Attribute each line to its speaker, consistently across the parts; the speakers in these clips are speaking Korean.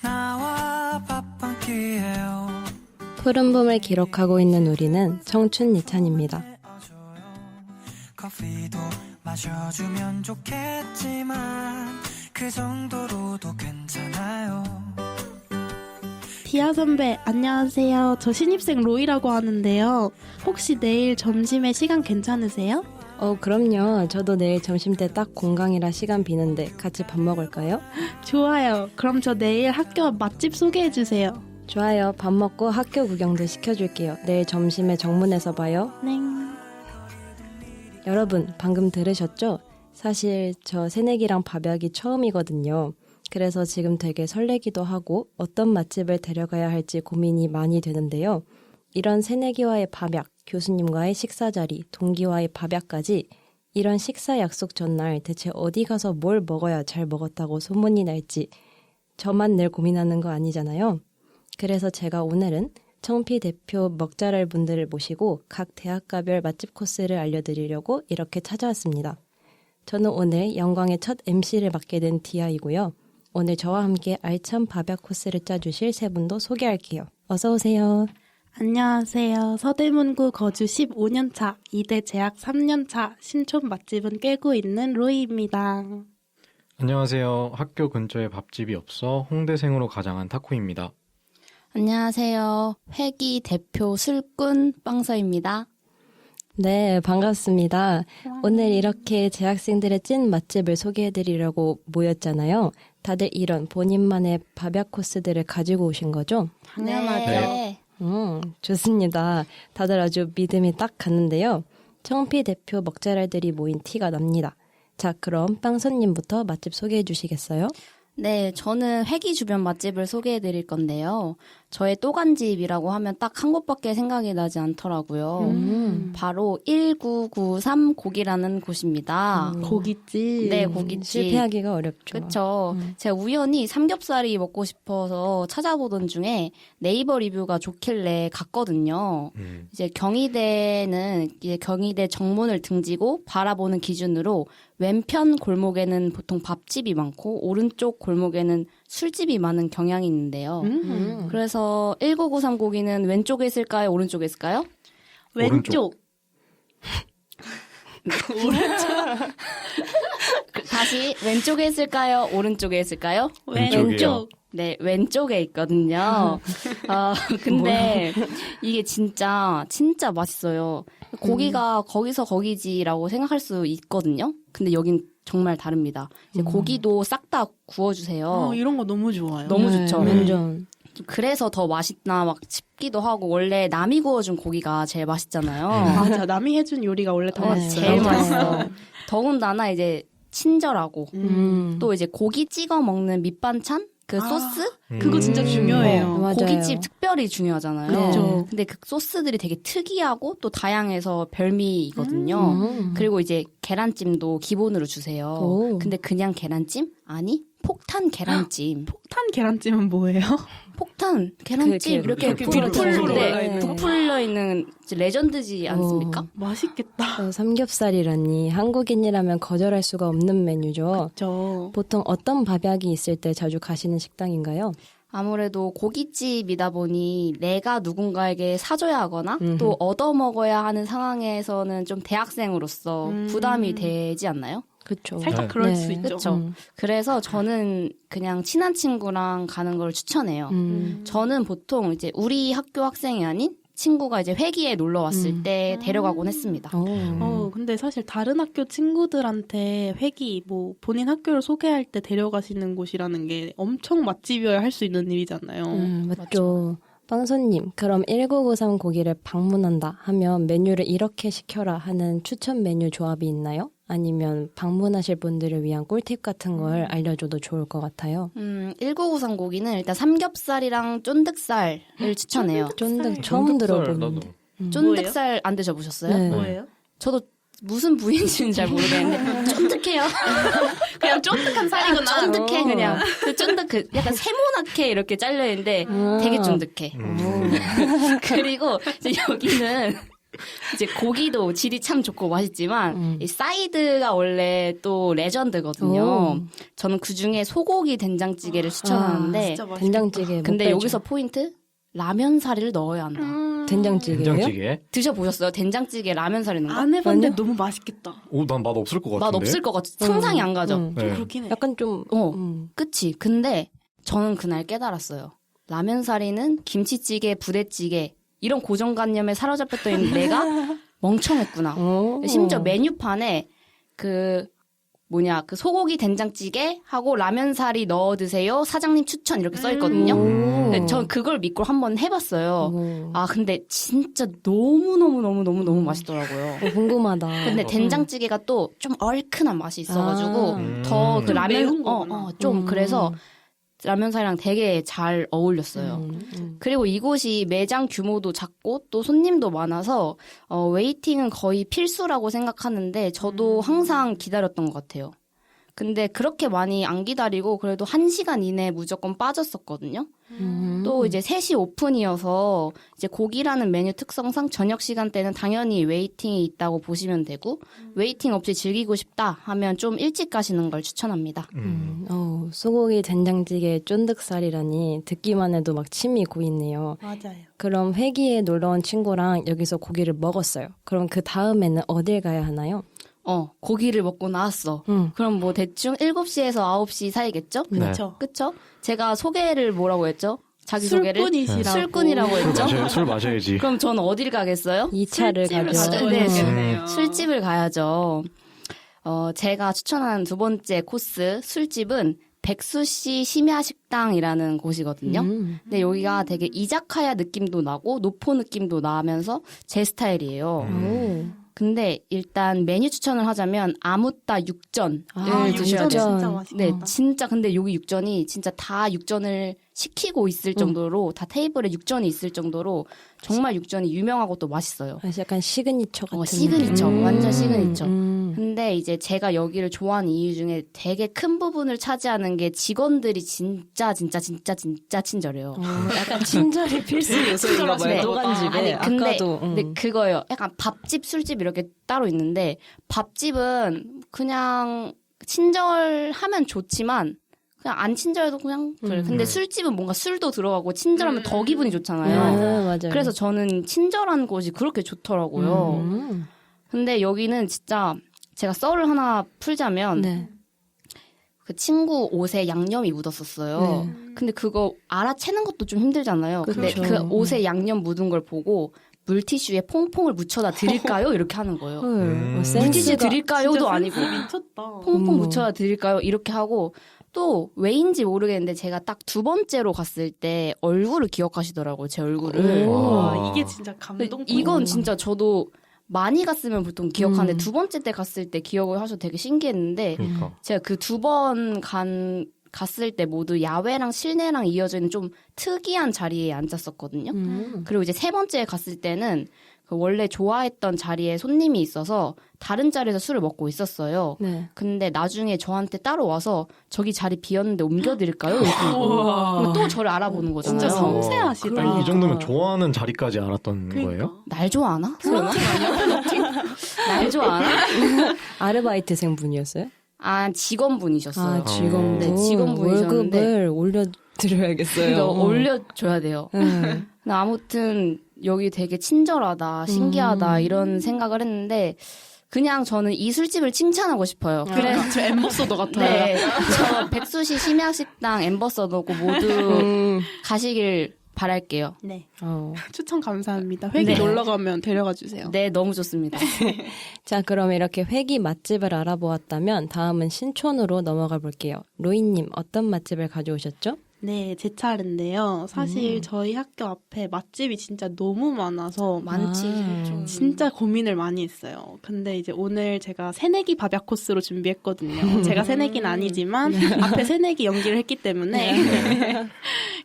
Speaker 1: 나와 밥 한 끼해요.
Speaker 2: 푸른 봄을 기록하고 있는 우리는 청춘 니찬입니다.
Speaker 1: 커피도 마셔주면 좋겠지만 그 정도로도 괜찮아요.
Speaker 3: 디아 선배, 안녕하세요. 저 신입생 로이라고 하는데요. 혹시 내일 점심에 시간 괜찮으세요?
Speaker 2: 그럼요. 저도 내일 점심때 딱 공강이라 시간 비는데 같이 밥 먹을까요?
Speaker 3: 좋아요. 그럼 저 내일 학교 앞 맛집 소개해주세요.
Speaker 2: 좋아요. 밥 먹고 학교 구경도 시켜줄게요. 내일 점심에 정문에서 봐요.
Speaker 3: 네.
Speaker 2: 여러분, 방금 들으셨죠? 사실 저 새내기랑 밥약이 처음이거든요. 그래서 지금 되게 설레기도 하고 어떤 맛집을 데려가야 할지 고민이 많이 되는데요. 이런 새내기와의 밥약, 교수님과의 식사자리, 동기와의 밥약까지 이런 식사 약속 전날 대체 어디 가서 뭘 먹어야 잘 먹었다고 소문이 날지 저만 늘 고민하는 거 아니잖아요. 그래서 제가 오늘은 청피 대표 먹자랄 분들을 모시고 각 대학가별 맛집 코스를 알려드리려고 이렇게 찾아왔습니다. 저는 오늘 영광의 첫 MC를 맡게 된 디아이고요. 오늘 저와 함께 알찬 밥약 코스를 짜주실 세 분도 소개할게요. 어서 오세요.
Speaker 3: 안녕하세요. 서대문구 거주 15년차, 이대 재학 3년차, 신촌 맛집은 꿰고 있는 로이입니다.
Speaker 4: 안녕하세요. 학교 근처에 밥집이 없어 홍대생으로 가장한 타코입니다.
Speaker 5: 안녕하세요. 회기 대표 술꾼 빵서입니다.
Speaker 2: 네, 반갑습니다. 오늘 이렇게 재학생들의 찐 맛집을 소개해드리려고 모였잖아요. 다들 이런 본인만의 밥약 코스들을 가지고 오신 거죠?
Speaker 3: 당연하죠.
Speaker 5: 네.
Speaker 2: 좋습니다. 다들 아주 믿음이 딱 갔는데요. 청피 대표 먹자랄들이 모인 티가 납니다. 자, 그럼 빵선님부터 맛집 소개해 주시겠어요?
Speaker 5: 네, 저는 회기 주변 맛집을 소개해 드릴 건데요. 저의 또간집이라고 하면 딱 한 곳밖에 생각이 나지 않더라고요. 바로 1993 고기라는 곳입니다.
Speaker 3: 고깃집.
Speaker 5: 네, 고깃집.
Speaker 2: 실패하기가 어렵죠.
Speaker 5: 그렇죠. 제가 우연히 삼겹살이 먹고 싶어서 찾아보던 중에 네이버 리뷰가 좋길래 갔거든요. 이제 경희대는 이제 경희대 정문을 등지고 바라보는 기준으로 왼편 골목에는 보통 밥집이 많고 오른쪽 골목에는 술집이 많은 경향이 있는데요. 그래서 1993 고기는 왼쪽에 있을까요? 오른쪽에 있을까요?
Speaker 3: 왼쪽.
Speaker 5: 다시 왼쪽에 있을까요? 오른쪽에 있을까요?
Speaker 3: 왼쪽.
Speaker 5: 네, 왼쪽에 있거든요. 근데 이게 진짜 맛있어요. 고기가 거기서 거기지라고 생각할 수 있거든요. 근데 여긴 정말 다릅니다. 이제 고기도 싹 다 구워주세요.
Speaker 3: 이런 거 너무 좋아요.
Speaker 5: 너무 좋죠.
Speaker 2: 완전.
Speaker 5: 그래서 더 맛있나 막 싶기도 하고 원래 남이 구워준 고기가 제일 맛있잖아요.
Speaker 3: 맞아. 남이 해준 요리가 원래 더 맛있어요.
Speaker 5: 제일 맛있어. 더군다나 이제 친절하고 또 이제 고기 찍어 먹는 밑반찬 그 소스
Speaker 3: 그거 진짜 중요해요.
Speaker 2: 맞아요.
Speaker 5: 고깃집 특별히 중요하잖아요.
Speaker 3: 그렇죠.
Speaker 5: 근데 그 소스들이 되게 특이하고 또 다양해서 별미이거든요. 그리고 이제 계란찜도 기본으로 주세요.
Speaker 2: 오.
Speaker 5: 근데 그냥 계란찜? 아니, 폭탄 계란찜.
Speaker 3: 폭탄 계란찜은 뭐예요?
Speaker 5: 폭탄 계란찜 이렇게 부풀려 있는 레전드지 않습니까?
Speaker 3: 맛있겠다.
Speaker 2: 삼겹살이라니 한국인이라면 거절할 수가 없는 메뉴죠.
Speaker 3: 저
Speaker 2: 보통 어떤 밥약이 있을 때 자주 가시는 식당인가요?
Speaker 5: 아무래도 고깃집이다 보니 내가 누군가에게 사줘야 하거나 또 얻어먹어야 하는 상황에서는 좀 대학생으로서 부담이 되지 않나요?
Speaker 2: 그렇죠.
Speaker 3: 살짝
Speaker 4: 네.
Speaker 3: 그럴
Speaker 2: 네.
Speaker 3: 수 있죠.
Speaker 5: 그렇죠. 그래서 저는 그냥 친한 친구랑 가는 걸 추천해요. 저는 보통 이제 우리 학교 학생이 아닌 친구가 이제 회기에 놀러 왔을 때 데려가곤 했습니다.
Speaker 3: 근데 사실 다른 학교 친구들한테 회기, 본인 학교를 소개할 때 데려가시는 곳이라는 게 엄청 맛집이어야 할 수 있는 일이잖아요.
Speaker 2: 맞죠. 빵선님, 그럼 1993 고기를 방문한다 하면 메뉴를 이렇게 시켜라 하는 추천 메뉴 조합이 있나요? 아니면 방문하실 분들을 위한 꿀팁 같은 걸 알려줘도 좋을 것 같아요.
Speaker 5: 1993 고기는 일단 삼겹살이랑 쫀득살을 추천해요.
Speaker 2: 쫀득 처음 들어보는데.
Speaker 5: 쫀득살 안 드셔보셨어요?
Speaker 2: 네.
Speaker 3: 뭐예요?
Speaker 5: 저도 무슨 부위인지는 잘 모르겠는데 쫀득해요.
Speaker 3: 그냥 쫀득한 살이구나.
Speaker 5: 쫀득해 그냥. 그 쫀득 약간 세모나게 이렇게 잘려 있는데 되게 쫀득해. 그리고 이제 여기는 이제 고기도 질이 참 좋고 맛있지만 이 사이드가 원래 또 레전드거든요.
Speaker 2: 오.
Speaker 5: 저는 그중에 소고기 된장찌개를 추천하는데
Speaker 3: 진짜 맛있겠다.
Speaker 2: 된장찌개 못
Speaker 5: 근데
Speaker 2: 빼죠.
Speaker 5: 여기서 포인트? 라면 사리를 넣어야 한다.
Speaker 2: 된장찌개예요?
Speaker 4: 된장찌개?
Speaker 5: 드셔보셨어요? 된장찌개 라면 사리 넣는 거?
Speaker 3: 안 해봤는데
Speaker 2: 아니요.
Speaker 3: 너무 맛있겠다.
Speaker 4: 오, 난 맛 없을 것 같은데.
Speaker 5: 맛 없을 것 같아. 상상이 안 가죠?
Speaker 2: 음.
Speaker 3: 좀
Speaker 4: 네.
Speaker 3: 그렇긴 해.
Speaker 2: 약간 좀
Speaker 5: 그치. 근데 저는 그날 깨달았어요. 라면 사리는 김치찌개, 부대찌개 이런 고정관념에 사로잡혔던 내가 멍청했구나.
Speaker 2: 오.
Speaker 5: 심지어 메뉴판에 그 소고기 된장찌개 하고 라면 사리 넣어 드세요. 사장님 추천 이렇게 써 있거든요. 근데 전 그걸 믿고 한번 해봤어요.
Speaker 2: 오.
Speaker 5: 아 근데 진짜 너무 맛있더라고요.
Speaker 2: 궁금하다.
Speaker 5: 근데 된장찌개가 또 좀 얼큰한 맛이 있어가지고
Speaker 2: 아.
Speaker 5: 더 그
Speaker 3: 좀
Speaker 5: 라면
Speaker 3: 매운 거구나.
Speaker 5: 좀 그래서 라면 사리랑 되게 잘 어울렸어요. 그리고 이곳이 매장 규모도 작고 또 손님도 많아서 웨이팅은 거의 필수라고 생각하는데 저도 항상 기다렸던 것 같아요. 근데 그렇게 많이 안 기다리고 그래도 1시간 이내에 무조건 빠졌었거든요. 또 이제 3시 오픈이어서 이제 고기라는 메뉴 특성상 저녁 시간대는 당연히 웨이팅이 있다고 보시면 되고 웨이팅 없이 즐기고 싶다 하면 좀 일찍 가시는 걸 추천합니다.
Speaker 2: 소고기 된장찌개 쫀득살이라니 듣기만 해도 막 침이 고이네요.
Speaker 3: 맞아요.
Speaker 2: 그럼 회기에 놀러온 친구랑 여기서 고기를 먹었어요. 그럼 그 다음에는 어딜 가야 하나요?
Speaker 5: 고기를 먹고 나왔어. 그럼 뭐 대충 7시에서 9시 사이겠죠?
Speaker 4: 네.
Speaker 3: 그렇죠.
Speaker 5: 그쵸? 제가 소개를 뭐라고 했죠? 자기소개를?
Speaker 3: 술꾼이시라고.
Speaker 5: 술꾼이라고 했죠?
Speaker 4: 술 마셔야지.
Speaker 5: 그럼 저는 어딜 가겠어요?
Speaker 2: 2차를 가죠.
Speaker 5: 가죠. 네.
Speaker 3: 되겠네요.
Speaker 5: 술집을 가야죠. 제가 추천한 두 번째 코스 술집은 백수씨 심야식당이라는 곳이거든요. 근데 여기가 되게 이자카야 느낌도 나고 노포 느낌도 나면서 제 스타일이에요.
Speaker 2: 오.
Speaker 5: 근데 일단 메뉴 추천을 하자면 아무따 육전을
Speaker 2: 아,
Speaker 5: 드셔야
Speaker 2: 육전.
Speaker 5: 돼요.
Speaker 3: 진짜 맛있다.
Speaker 5: 네, 진짜 근데 여기 육전이 진짜 다 육전을 시키고 있을 정도로 다 테이블에 육전이 있을 정도로 정말 육전이 유명하고 또 맛있어요.
Speaker 2: 아, 약간 시그니처 같은
Speaker 5: 시그니처,
Speaker 2: 느낌.
Speaker 5: 완전 시그니처. 근데 이제 제가 여기를 좋아하는 이유 중에 되게 큰 부분을 차지하는 게 직원들이 진짜 친절해요.
Speaker 2: 약간 친절이 필수 요소인가 봐요.
Speaker 5: 네.
Speaker 2: 노간집에.
Speaker 5: 아니, 근데,
Speaker 2: 아까도.
Speaker 5: 근데 그거예요. 약간 밥집, 술집 이렇게 따로 있는데 밥집은 그냥 친절하면 좋지만 그냥 안 친절해도 그냥 그래. 근데 술집은 뭔가 술도 들어가고 친절하면 더 기분이 좋잖아요.
Speaker 2: 맞아요.
Speaker 5: 그래서 저는 친절한 곳이 그렇게 좋더라고요. 근데 여기는 진짜 제가 썰을 하나 풀자면
Speaker 2: 네.
Speaker 5: 그 친구 옷에 양념이 묻었었어요. 근데 그거 알아채는 것도 좀 힘들잖아요. 근데
Speaker 2: 그렇죠.
Speaker 5: 그 옷에 양념 묻은 걸 보고 물티슈에 퐁퐁을 묻혀다 드릴까요? 이렇게 하는 거예요. 물티슈
Speaker 2: 센스가
Speaker 5: 드릴까요도 아니고
Speaker 3: 미쳤다.
Speaker 5: 퐁퐁 묻혀다 드릴까요? 이렇게 하고 또 왜인지 모르겠는데 제가 딱 두 번째로 갔을 때 얼굴을 기억하시더라고요. 제 얼굴을.
Speaker 3: 와, 이게 진짜 감동.
Speaker 5: 이건 진짜 저도 많이 갔으면 보통 기억하는데 두 번째 때 갔을 때 기억을 하셔서 되게 신기했는데
Speaker 4: 그러니까.
Speaker 5: 제가 그 두 번 갔을 때 모두 야외랑 실내랑 이어져 있는 좀 특이한 자리에 앉았었거든요. 그리고 이제 세 번째에 갔을 때는 그 원래 좋아했던 자리에 손님이 있어서 다른 자리에서 술을 먹고 있었어요.
Speaker 2: 네.
Speaker 5: 근데 나중에 저한테 따로 와서 저기 자리 비었는데 옮겨드릴까요? 이렇게 그럼 또 저를 알아보는 거잖아요.
Speaker 3: 진짜 섬세하시다.
Speaker 4: 아니, 이 정도면 좋아하는 자리까지 알았던
Speaker 3: 그러니까.
Speaker 4: 거예요?
Speaker 5: 날 좋아하나? 설마? 날 좋아하나?
Speaker 2: 아르바이트생 분이었어요?
Speaker 5: 아, 직원분이셨어요.
Speaker 2: 아, 직원분.
Speaker 5: 네, 직원분이셨는데.
Speaker 2: 월급을 올려드려야겠어요.
Speaker 5: 그러니까 올려줘야 돼요. 근데 아무튼 여기 되게 친절하다, 신기하다 이런 생각을 했는데 그냥 저는 이 술집을 칭찬하고 싶어요.
Speaker 3: 그래, 저 엠버서더 같아요.
Speaker 5: 네, 저 백수시 심야식당 엠버서더고 모두 가시길 바랄게요.
Speaker 3: 네.
Speaker 2: 어.
Speaker 3: 추천 감사합니다. 회기
Speaker 5: 네.
Speaker 3: 놀러 가면 데려가 주세요.
Speaker 5: 네, 너무 좋습니다.
Speaker 2: 자, 그럼 이렇게 회기 맛집을 알아보았다면 다음은 신촌으로 넘어가 볼게요. 로이님, 어떤 맛집을 가져오셨죠?
Speaker 3: 네, 제 차례인데요. 사실 저희 학교 앞에 맛집이 진짜 너무 많아서
Speaker 5: 많지.
Speaker 2: 아.
Speaker 3: 진짜 고민을 많이 했어요. 근데 이제 오늘 제가 새내기 밥약 코스로 준비했거든요. 제가 새내기는 아니지만 앞에 새내기 연기를 했기 때문에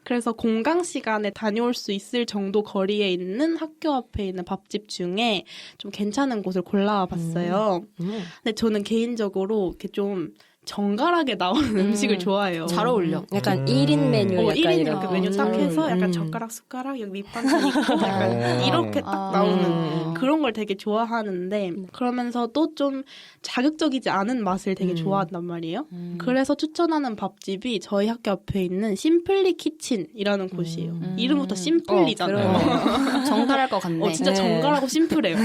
Speaker 3: 그래서 공강 시간에 다녀올 수 있을 정도 거리에 있는 학교 앞에 있는 밥집 중에 좀 괜찮은 곳을 골라와 봤어요. 근데 저는 개인적으로 이렇게 좀 정갈하게 나오는 음식을 좋아해요.
Speaker 5: 잘 어울려.
Speaker 2: 약간 1인 메뉴 약간
Speaker 3: 1인
Speaker 2: 이런
Speaker 3: 이렇게
Speaker 2: 거.
Speaker 3: 메뉴 딱 해서 약간 젓가락 숟가락 여기 밑반찬 있고 약간 이렇게 딱 나오는 그런 걸 되게 좋아하는데 그러면서도 좀 자극적이지 않은 맛을 되게 좋아한단 말이에요. 그래서 추천하는 밥집이 저희 학교 앞에 있는 심플리 키친이라는 곳이에요. 이름부터 심플리잖아요.
Speaker 5: 정갈할 것 같네.
Speaker 3: 진짜
Speaker 2: 네.
Speaker 3: 정갈하고 심플해요.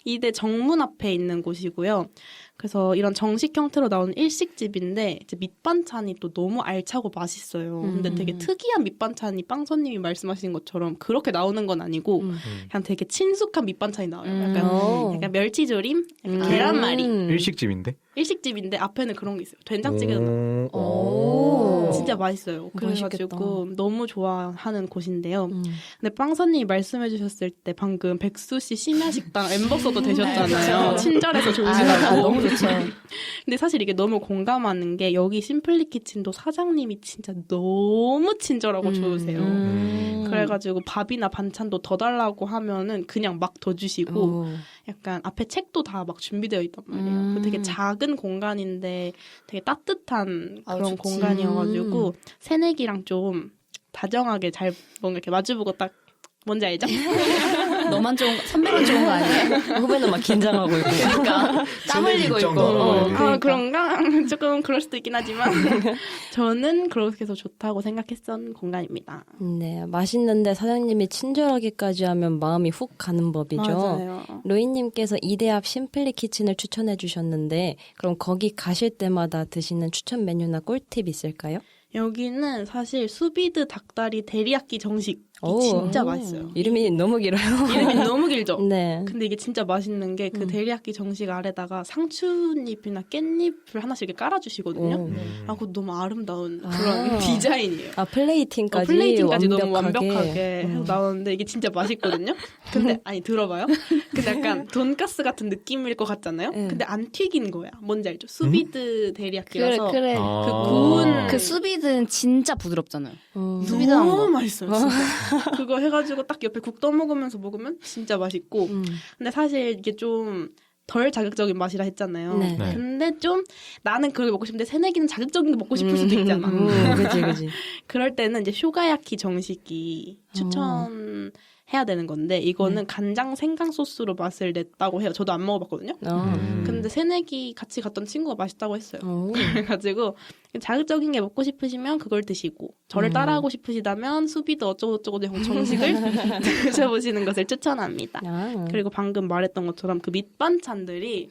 Speaker 3: 이대 정문 앞에 있는 곳이고요. 그래서 이런 정식 형태로 나오는 일식집인데 이제 밑반찬이 또 너무 알차고 맛있어요. 근데 되게 특이한 밑반찬이 빵선님이 말씀하신 것처럼 그렇게 나오는 건 아니고 그냥 되게 친숙한 밑반찬이 나와요. 약간 멸치조림, 약간 계란말이.
Speaker 4: 일식집인데?
Speaker 3: 일식집인데 앞에는 그런 게 있어요. 된장찌개도 나와요.
Speaker 2: 오.
Speaker 3: 진짜 맛있어요. 그래가지고
Speaker 2: 맛있겠다.
Speaker 3: 너무 좋아하는 곳인데요. 근데 빵선님이 말씀해주셨을 때 방금 백수씨 심야식당 엠버서더 되셨잖아요. 친절해서 좋으시다고.
Speaker 5: 너무 좋죠.
Speaker 3: 근데 사실 이게 너무 공감하는 게 여기 심플리 키친도 사장님이 진짜 너무 친절하고 좋으세요. 그래가지고 밥이나 반찬도 더 달라고 하면은 그냥 막 더 주시고
Speaker 2: 오.
Speaker 3: 약간 앞에 책도 다 막 준비되어 있단 말이에요. 되게 작은 공간인데 되게 따뜻한
Speaker 5: 아,
Speaker 3: 그런
Speaker 5: 좋지.
Speaker 3: 공간이어가지고 새내기랑 좀 다정하게 잘 뭔가 이렇게 마주보고 딱 뭔지 알죠?
Speaker 5: 너만 좋은 거, 선배만 좋은 거 아니야?
Speaker 2: 후배는 막 긴장하고 있고.
Speaker 5: 그러니까 땀 흘리고 있고.
Speaker 3: 아, 그런가? 조금 그럴 수도 있긴 하지만 저는 그렇게 해서 좋다고 생각했던 공간입니다.
Speaker 2: 네, 맛있는데 사장님이 친절하기까지 하면 마음이 훅 가는 법이죠.
Speaker 3: 맞아요.
Speaker 2: 로이님께서 이대 앞 심플리 키친을 추천해 주셨는데 그럼 거기 가실 때마다 드시는 추천 메뉴나 꿀팁 있을까요?
Speaker 3: 여기는 사실 수비드 닭다리 데리야끼 정식이
Speaker 2: 오.
Speaker 3: 진짜 맛있어요.
Speaker 2: 이름이 너무 길어요.
Speaker 3: 이름이 너무 길죠?
Speaker 2: 네.
Speaker 3: 근데 이게 진짜 맛있는 게 그 데리야끼 정식 아래다가 상추잎이나 깻잎을 하나씩 이렇게 깔아주시거든요.
Speaker 2: 오.
Speaker 3: 아, 그거 너무 아름다운 그런 디자인이에요.
Speaker 2: 아, 플레이팅까지,
Speaker 3: 플레이팅까지
Speaker 2: 완벽하게.
Speaker 3: 너무 완벽하게 해서 나오는데 이게 진짜 맛있거든요. 근데 아니 들어봐요. 근데 약간 돈가스 같은 느낌일 것 같잖아요.
Speaker 2: 네.
Speaker 3: 근데 안 튀긴 거야. 뭔지 알죠? 수비드 데리야끼라서
Speaker 5: 그래.
Speaker 3: 그 구운
Speaker 5: 그 수비드는 진짜 부드럽잖아요.
Speaker 3: 수비드한 너무 맛있어요. 진짜. 그거 해가지고 딱 옆에 국 떠먹으면서 먹으면 진짜 맛있고. 근데 사실 이게 좀 덜 자극적인 맛이라 했잖아요.
Speaker 2: 네.
Speaker 4: 네.
Speaker 3: 근데 좀 나는 그걸 먹고 싶은데 새내기는 자극적인 게 먹고 싶을 수도 있잖아.
Speaker 2: 그치.
Speaker 3: 그럴 때는 이제 쇼가야키 정식이 추천해야 되는 건데 이거는 간장 생강 소스로 맛을 냈다고 해요. 저도 안 먹어봤거든요. 근데 새내기 같이 갔던 친구가 맛있다고 했어요. 그래가지고 자극적인 게 먹고 싶으시면 그걸 드시고 저를 따라하고 싶으시다면 수비드 어쩌고저쩌고 정식을 드셔보시는 것을 추천합니다.
Speaker 2: 아.
Speaker 3: 그리고 방금 말했던 것처럼 그 밑반찬들이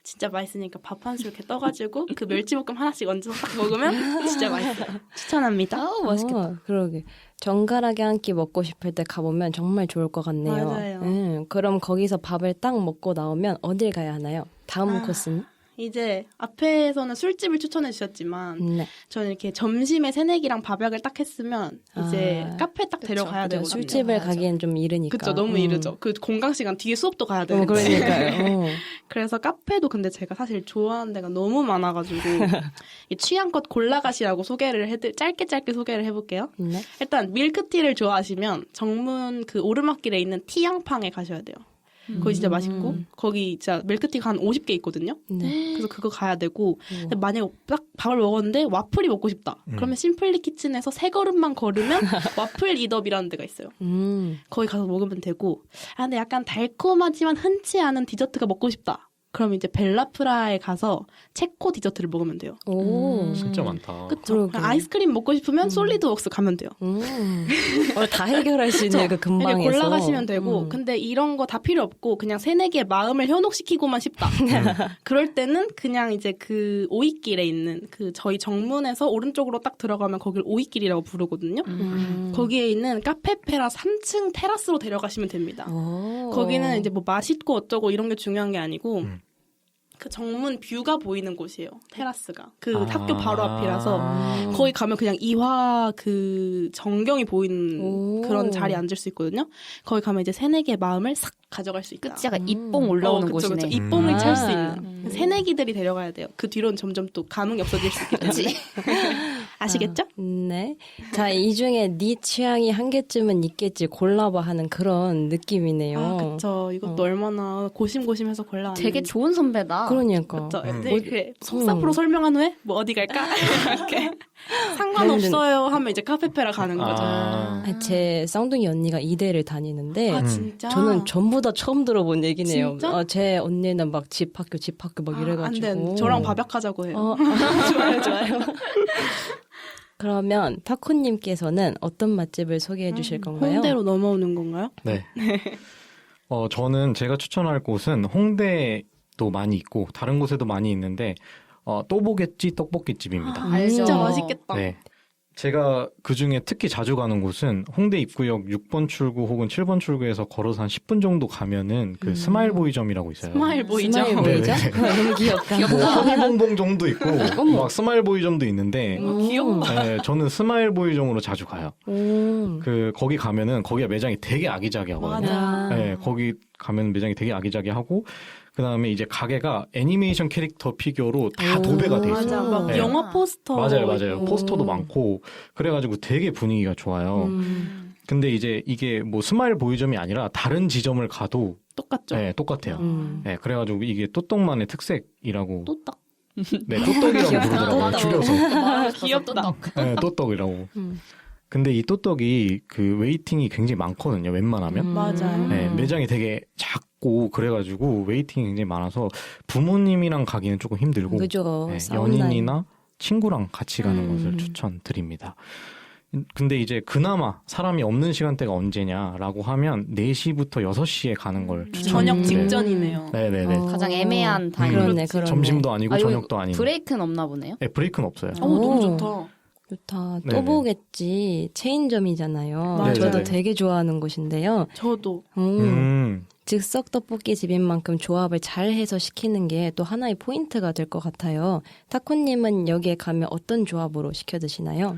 Speaker 3: 진짜 맛있으니까 밥 한 술 이렇게 떠가지고 그 멸치볶음 하나씩 얹어서 딱 먹으면 진짜 맛있어요. 추천합니다.
Speaker 5: 아우, 맛있겠다.
Speaker 2: 그러게. 정갈하게 한 끼 먹고 싶을 때 가보면 정말 좋을 것 같네요.
Speaker 3: 맞아요.
Speaker 2: 그럼 거기서 밥을 딱 먹고 나오면 어딜 가야 하나요? 다음 코스는?
Speaker 3: 이제 앞에서는 술집을 추천해 주셨지만
Speaker 2: 네.
Speaker 3: 저는 이렇게 점심에 새내기랑 밥약을 딱 했으면 이제 카페 딱 데려가야 되거든요.
Speaker 2: 술집을 가기엔 좀 이르니까.
Speaker 3: 그쵸, 너무 이르죠. 그 공강 시간 뒤에 수업도 가야 되는데.
Speaker 2: 그러니까요.
Speaker 3: 그래서 카페도 근데 제가 사실 좋아하는 데가 너무 많아가지고 이 취향껏 골라가시라고 짧게 소개를 해볼게요.
Speaker 2: 네.
Speaker 3: 일단 밀크티를 좋아하시면 정문 그 오르막길에 있는 티양팡에 가셔야 돼요. 거기 진짜 맛있고 거기 진짜 밀크티가 한 50개 있거든요.
Speaker 2: 네.
Speaker 3: 그래서 그거 가야 되고 근데 만약에 딱 밥을 먹었는데 와플이 먹고 싶다. 그러면 심플리 키친에서 3걸음만 걸으면 와플 이더비라는 데가 있어요. 거기 가서 먹으면 되고 근데 약간 달콤하지만 흔치 않은 디저트가 먹고 싶다. 그럼 이제 벨라프라에 가서 체코 디저트를 먹으면 돼요.
Speaker 2: 오.
Speaker 4: 진짜 많다.
Speaker 3: 그쵸? 아이스크림 먹고 싶으면 솔리드웍스 가면 돼요.
Speaker 2: 다 해결할 수 있는 그
Speaker 3: 이렇게
Speaker 2: 근방에서.
Speaker 3: 골라가시면 되고 근데 이런 거 다 필요 없고 그냥 새내기의 마음을 현혹시키고만 싶다. 그럴 때는 그냥 이제 그 오이길에 있는 그 저희 정문에서 오른쪽으로 딱 들어가면 거길 오이길이라고 부르거든요. 거기에 있는 카페페라 3층 테라스로 데려가시면 됩니다.
Speaker 2: 오.
Speaker 3: 거기는 이제 뭐 맛있고 어쩌고 이런 게 중요한 게 아니고 그 정문 뷰가 보이는 곳이에요. 테라스가. 그 학교 바로 앞이라서 거기 가면 그냥 이화 그 전경이 보이는 그런 자리에 앉을 수 있거든요. 거기 가면 이제 새내기의 마음을 싹 가져갈 수 있다.
Speaker 5: 끝이 약간 입봉 올라오는
Speaker 3: 그쵸,
Speaker 5: 곳이네.
Speaker 3: 그쵸. 입봉을 찰 수 있는 새내기들이 데려가야 돼요. 그 뒤로는 점점 또 감흥이 없어질 수 있기 때문에. 아시겠죠?
Speaker 2: 네. 자, 이 중에 네 취향이 한 개쯤은 있겠지 골라봐 하는 그런 느낌이네요.
Speaker 3: 아, 그쵸. 이것도 얼마나 고심고심해서 골라왔는데.
Speaker 5: 되게 좋은 선배다.
Speaker 2: 그러니까.
Speaker 3: 그쵸. 되게 속사포로 설명한 후에 뭐 어디 갈까? 이렇게 상관없어요 하면 이제 카페페라 가는 거죠.
Speaker 2: 아니, 제 쌍둥이 언니가 이대를 다니는데
Speaker 3: 아, 진짜?
Speaker 2: 저는 전부 다 처음 들어본 얘기네요.
Speaker 3: 진짜?
Speaker 2: 제 언니는 막 집 학교 막 이래가지고.
Speaker 3: 안 돼. 저랑 밥약하자고 해요.
Speaker 2: 좋아요, 좋아요. 그러면 타코님께서는 어떤 맛집을 소개해 주실 건가요?
Speaker 3: 홍대로 넘어오는 건가요?
Speaker 4: 네. 저는 제가 추천할 곳은 홍대도 많이 있고 다른 곳에도 많이 있는데 또 보겠지 떡볶이집입니다.
Speaker 5: 알죠.
Speaker 3: 진짜 맛있겠다.
Speaker 4: 네. 제가 그중에 특히 자주 가는 곳은 홍대 입구역 6번 출구 혹은 7번 출구에서 걸어서 한 10분 정도 가면은 그 스마일 보이점이라고 있어요.
Speaker 3: 스마일 보이죠?
Speaker 2: 스마일 보이죠?
Speaker 4: 네네.
Speaker 2: 너무 귀엽다.
Speaker 4: 뭐 허니봉봉점도 있고 막 스마일 보이점도 있는데
Speaker 3: 귀엽다.
Speaker 4: 네, 저는 스마일 보이점으로 자주 가요.
Speaker 2: 오.
Speaker 4: 거기 가면은 거기가 매장이 되게 아기자기하거든요.
Speaker 3: 맞아.
Speaker 4: 네, 거기 가면 매장이 되게 아기자기하고 그다음에 이제 가게가 애니메이션 캐릭터 피규어로 다 도배가 돼 있어요.
Speaker 3: 맞아. 막
Speaker 4: 네.
Speaker 3: 영화 포스터.
Speaker 4: 맞아요. 포스터도 많고 그래가지고 되게 분위기가 좋아요. 근데 이제 이게 뭐 스마일 보이점이 아니라 다른 지점을 가도
Speaker 3: 똑같죠?
Speaker 4: 네, 똑같아요. 네, 그래가지고 이게 또떡만의 특색이라고.
Speaker 3: 또딱.
Speaker 4: 네, 또떡이라고 부르더라고요. 줄여서.
Speaker 3: 귀엽다.
Speaker 4: 네, 또떡이라고. 근데 이 또떡이 그 웨이팅이 굉장히 많거든요. 웬만하면.
Speaker 3: 맞아요.
Speaker 4: 네, 매장이 되게 작고 그래가지고 웨이팅이 굉장히 많아서 부모님이랑 가기는 조금 힘들고
Speaker 2: 그죠.
Speaker 4: 네,
Speaker 2: 싸움
Speaker 4: 연인이나 친구랑 같이 가는 것을 추천드립니다. 근데 이제 그나마 사람이 없는 시간대가 언제냐라고 하면 4시부터 6시에 가는 걸
Speaker 3: 저녁
Speaker 4: 추천드려요.
Speaker 3: 직전이네요.
Speaker 4: 네네네.
Speaker 5: 가장 애매한 타임.
Speaker 2: 그러네.
Speaker 4: 점심도 아니고
Speaker 5: 여기
Speaker 4: 저녁도 아닌.
Speaker 5: 브레이크는 없나 보네요.
Speaker 4: 네, 브레이크는 없어요.
Speaker 3: 너무 좋다.
Speaker 2: 좋다.
Speaker 4: 네네.
Speaker 2: 또 보겠지. 체인점이잖아요.
Speaker 3: 맞아요.
Speaker 2: 저도
Speaker 4: 네네네.
Speaker 2: 되게 좋아하는 곳인데요.
Speaker 3: 저도.
Speaker 2: 즉석 떡볶이 집인 만큼 조합을 잘 해서 시키는 게 또 하나의 포인트가 될 것 같아요. 타코님은 여기에 가면 어떤 조합으로 시켜 드시나요?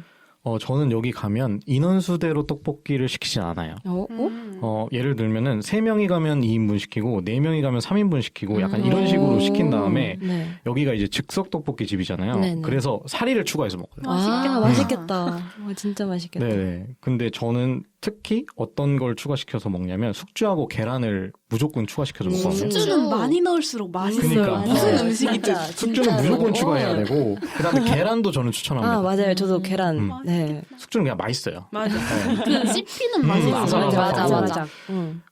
Speaker 4: 저는 여기 가면 인원수대로 떡볶이를 시키진 않아요. 예를 들면은 3명이 가면 2인분 시키고 4명이 가면 3인분 시키고 약간 이런 식으로 시킨 다음에
Speaker 2: 네.
Speaker 4: 여기가 이제 즉석 떡볶이 집이잖아요.
Speaker 2: 네네.
Speaker 4: 그래서 사리를 추가해서 먹어요.
Speaker 2: 맛있겠다. 진짜 맛있겠다.
Speaker 4: 네네. 근데 저는 특히 어떤 걸 추가시켜서 먹냐면 숙주하고 계란을 무조건 추가시켜서 먹거든요.
Speaker 3: 숙주는 많이 넣을수록 맛있어요.
Speaker 4: 그러니까.
Speaker 3: 무슨
Speaker 4: 맞아.
Speaker 3: 음식이든.
Speaker 4: 숙주는 무조건 추가해야 되고 그다음에 계란도 저는 추천합니다.
Speaker 2: 맞아요. 저도 계란. 네.
Speaker 4: 숙주는 그냥 맛있어요.
Speaker 3: 맞아.
Speaker 4: 네.
Speaker 3: 그 씹히는 맛이
Speaker 4: 아삭아삭하고.
Speaker 5: 맞아.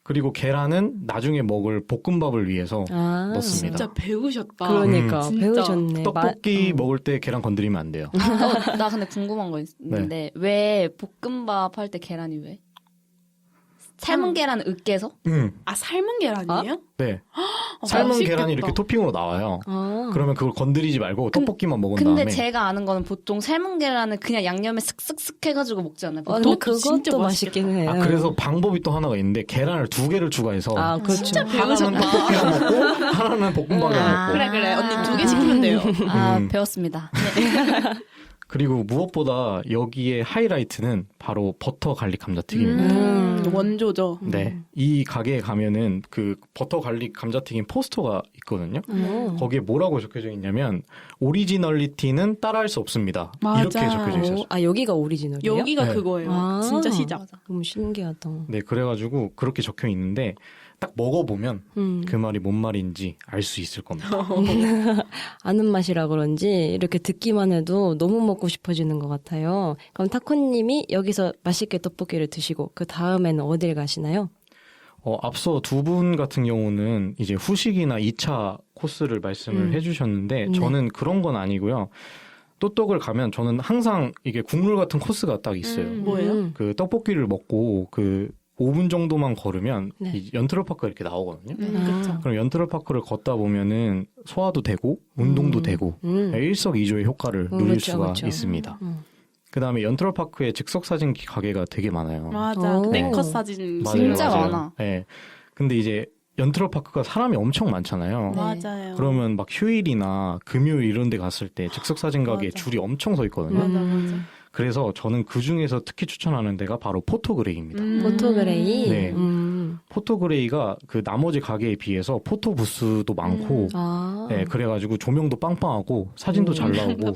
Speaker 4: 그리고 계란은 나중에 먹을 볶음밥을 위해서
Speaker 2: 아,
Speaker 4: 넣습니다.
Speaker 3: 진짜 배우셨다.
Speaker 2: 그러니까
Speaker 3: 진짜.
Speaker 2: 배우셨네.
Speaker 4: 떡볶이 먹을 때 계란 건드리면 안 돼요.
Speaker 5: 나 근데 궁금한 거 있는데 왜 볶음밥 할 때 계란이 왜? 삶은 계란 으깨서?
Speaker 3: 아, 삶은 계란이에요?
Speaker 4: 네. 삶은
Speaker 3: 맛있겠다.
Speaker 4: 계란이 이렇게 토핑으로 나와요. 그러면 그걸 건드리지 말고 떡볶이만 먹은
Speaker 5: 근데
Speaker 4: 다음에.
Speaker 5: 제가 아는 거는 보통 삶은 계란을 그냥 양념에 슥슥슥 해가지고 먹지 않나요?
Speaker 2: 근데
Speaker 3: 진짜
Speaker 2: 그것도 맛있긴 해요.
Speaker 4: 그래서 방법이 또 하나가 있는데 계란을 2개를 추가해서
Speaker 2: 그렇죠.
Speaker 3: 진짜
Speaker 4: 하나는
Speaker 3: 배우셨다.
Speaker 4: 떡볶이랑 먹고 하나는 볶음밥이랑 먹고.
Speaker 3: 그래. 언니 2개 시키면 돼요.
Speaker 5: 배웠습니다.
Speaker 4: 그리고 무엇보다 여기에 하이라이트는 바로 버터 갈릭 감자튀김입니다.
Speaker 3: 원조죠.
Speaker 4: 네. 이 가게에 가면은 그 버터 갈릭 감자튀김 포스터가 있거든요. 거기에 뭐라고 적혀져 있냐면 오리지널리티는 따라할 수 없습니다.
Speaker 3: 맞아.
Speaker 4: 이렇게 적혀져 있어요.
Speaker 2: 여기가 오리지널이에요?
Speaker 3: 여기가
Speaker 4: 네.
Speaker 3: 그거예요. 진짜 시작.
Speaker 2: 너무 신기하다.
Speaker 4: 네, 그래가지고 그렇게 적혀 있는데 딱 먹어보면 그 말이 뭔 말인지 알 수 있을 겁니다.
Speaker 2: 아는 맛이라 그런지 이렇게 듣기만 해도 너무 먹고 싶어지는 것 같아요. 그럼 타코님이 여기서 맛있게 떡볶이를 드시고 그 다음에는 어딜 가시나요?
Speaker 4: 앞서 두 분 같은 경우는 이제 후식이나 2차 코스를 말씀을 해주셨는데 저는 그런 건 아니고요. 또떡을 가면 저는 항상 이게 국물 같은 코스가 딱 있어요.
Speaker 3: 뭐예요?
Speaker 4: 그 떡볶이를 먹고 그 5분 정도만 걸으면
Speaker 2: 네.
Speaker 4: 이 연트럴파크가 이렇게 나오거든요.
Speaker 3: 그쵸.
Speaker 4: 그럼 연트럴파크를 걷다 보면은 소화도 되고 운동도 되고 일석이조의 효과를 누릴
Speaker 2: 그렇죠,
Speaker 4: 수가
Speaker 2: 그렇죠.
Speaker 4: 있습니다. 그다음에 연트럴파크에 즉석사진 가게가 되게 많아요.
Speaker 3: 맞아.
Speaker 2: 오.
Speaker 3: 네컷 사진.
Speaker 5: 진짜 많아.
Speaker 4: 네. 근데 이제 연트럴파크가 사람이 엄청 많잖아요.
Speaker 3: 맞아요.
Speaker 4: 그러면 막 휴일이나 금요일 이런 데 갔을 때 즉석사진 가게에
Speaker 3: 맞아.
Speaker 4: 줄이 엄청 서 있거든요.
Speaker 3: 맞아.
Speaker 4: 그래서 저는 그 중에서 특히 추천하는 데가 바로 포토그레이입니다.
Speaker 2: 포토그레이?
Speaker 4: 네. 포토그레이가 그 나머지 가게에 비해서 포토 부스도 많고
Speaker 2: 아.
Speaker 4: 네, 그래가지고 조명도 빵빵하고 사진도 잘 나오고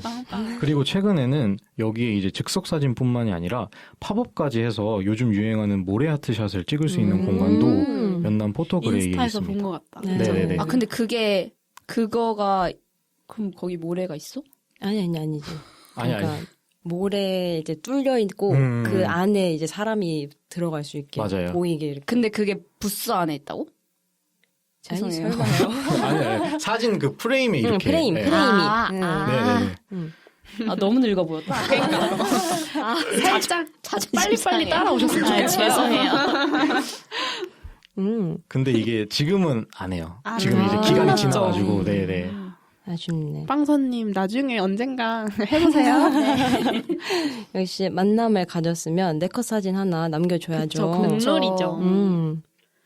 Speaker 4: 그리고 최근에는 여기에 이제 즉석 사진뿐만이 아니라 팝업까지 해서 요즘 유행하는 모래 아트샷을 찍을 수 있는 공간도 연남 포토그레이에
Speaker 3: 인스타에서 본
Speaker 4: 있습니다.
Speaker 3: 것 같다.
Speaker 2: 네.
Speaker 4: 네네네.
Speaker 5: 아 근데 그거가 그럼 거기 모래가 있어?
Speaker 2: 아니지.
Speaker 4: 아니.
Speaker 2: 모래 이제 뚫려 있고 그 안에 이제 사람이 들어갈 수 있게
Speaker 4: 맞아요.
Speaker 2: 보이게 이렇게.
Speaker 5: 근데 그게 부스 안에 있다고? 죄송해요.
Speaker 2: 아니, 설마요.
Speaker 4: 아니, 사진 그 프레임에 이렇게.
Speaker 2: 프레임이.
Speaker 4: 네. 네네네.
Speaker 5: 아 너무 늙어 보였다.
Speaker 3: 살짝 빨리빨리 따라오셨으면
Speaker 5: 아,
Speaker 3: 좋겠어요.
Speaker 5: 죄송해요.
Speaker 4: 근데 이게 지금은 안 해요.
Speaker 3: 아,
Speaker 4: 지금
Speaker 3: 네.
Speaker 4: 이제 기간이
Speaker 3: 끝났죠.
Speaker 4: 지나가지고, 네네.
Speaker 2: 아쉽네.
Speaker 3: 빵선님 나중에 언젠가 해보세요.
Speaker 2: 역시 만남을 가졌으면 네컷 사진 하나 남겨줘야죠.
Speaker 3: 국룰이죠.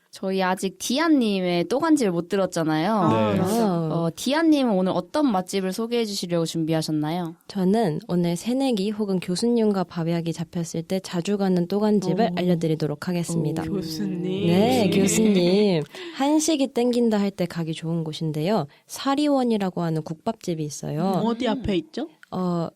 Speaker 5: 저희 아직 디아님의 또간집을 못 들었잖아요.
Speaker 4: 네.
Speaker 5: 디아님은 오늘 어떤 맛집을 소개해 주시려고 준비하셨나요?
Speaker 2: 저는 오늘 새내기 혹은 교수님과 밥약이 잡혔을 때 자주 가는 또간집을 알려드리도록 하겠습니다.
Speaker 3: 교수님.
Speaker 2: 네, 교수님. 한식이 땡긴다 할 때 가기 좋은 곳인데요. 사리원이라고 하는 국밥집이 있어요.
Speaker 3: 어디 앞에 있죠?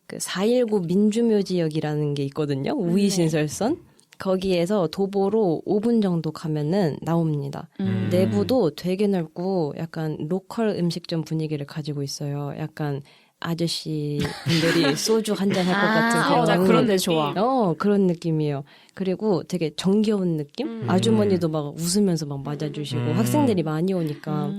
Speaker 2: 그 419 민주묘지역이라는 게 있거든요. 우이신설선. 거기에서 도보로 5분 정도 가면은 나옵니다. 내부도 되게 넓고 약간 로컬 음식점 분위기를 가지고 있어요. 약간 아저씨 분들이 소주 한 잔 할 것 같은
Speaker 5: 나 그런 데 좋아.
Speaker 2: 그런 느낌이에요. 그리고 되게 정겨운 느낌? 아주머니도 막 웃으면서 막 맞아주시고 학생들이 많이 오니까